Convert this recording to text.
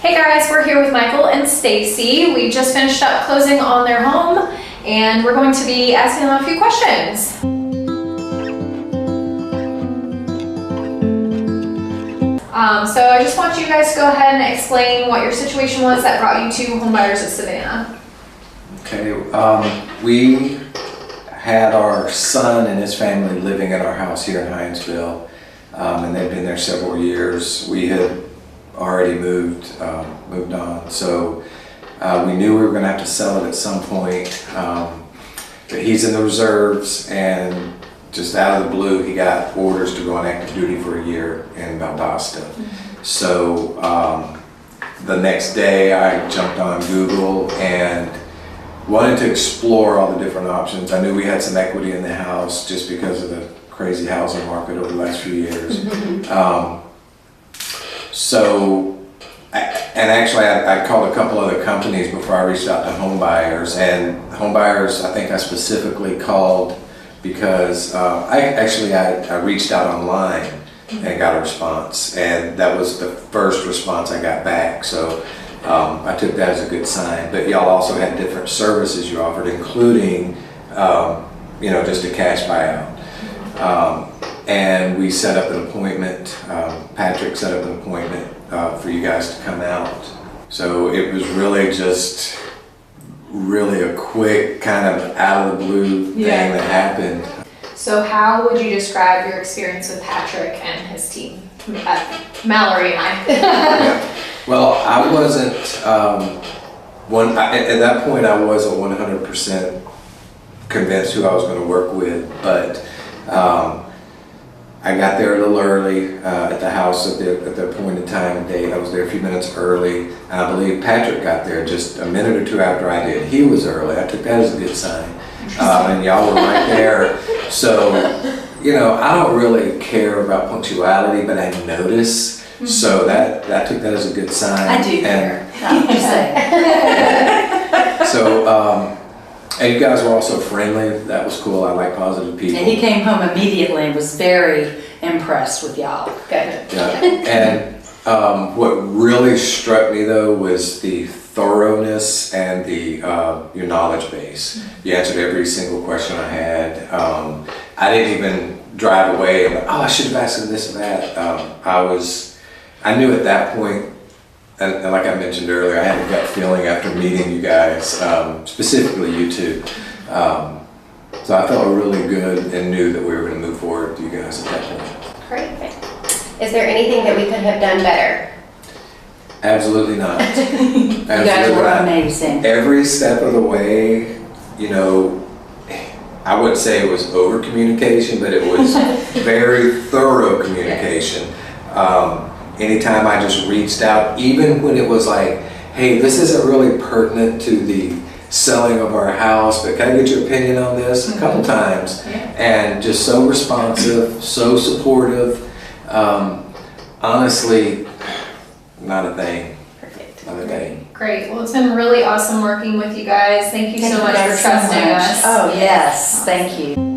Hey guys, we're here with Michael and Stacy. We just finished up closing on their home and we're going to be asking them a few questions. So I just want you guys to go ahead and explain what your situation was that brought you to Home Buyers of Savannah. Okay, we had our son and his family living at our house here in Hinesville, and they'd been there several years. We had already moved on, so we knew we were going to have to sell it at some point. But he's in the reserves, and just out of the blue, he got orders to go on active duty for a year in Valdosta. So the next day, I jumped on Google and wanted to explore all the different options. I knew we had some equity in the house just because of the crazy housing market over the last few years. I called a couple other companies before I reached out to Home Buyers, and Home Buyers, I think I specifically called because I reached out online and got a response, and that was the first response I got back. So I took that as a good sign. But y'all also had different services you offered, including just a cash buyout. And we set up an appointment. Patrick set up an appointment for you guys to come out. So it was really a quick kind of out of the blue thing that happened. So how would you describe your experience with Patrick and his team? Mallory and I. Yeah. Well, I wasn't, at that point I wasn't 100% convinced who I was going to work with, but I got there a little early at the house at the appointed time and date. I was there a few minutes early, and I believe Patrick got there just a minute or two after I did. He was early. I took that as a good sign. And y'all were right there. So, I don't really care about punctuality, but I notice. So I took that as a good sign. I do care. So, and you guys were also friendly. That was cool. I like positive people. And he came home immediately and was very impressed with y'all. Good. Yeah. And what really struck me though was the thoroughness and your knowledge base. You answered every single question I had. I didn't even drive away and I should have asked him this and that. I knew at that point, and like I mentioned earlier, I had a gut feeling after meeting you guys, specifically you two. So I felt really good and knew that we were going to move forward with you guys at that point. Great. Is there anything that we could have done better? Absolutely not. You guys were amazing. Every step of the way, I wouldn't say it was over communication, but it was very thorough communication. Anytime I just reached out, even when it was like, hey, this isn't really pertinent to the selling of our house, but can I get your opinion on this? A couple times. And just so responsive, so supportive. Honestly, not a thing. Perfect. Not a thing. Great. Well, it's been really awesome working with you guys. Thank you so much for trusting us. Oh, yes. Thank you.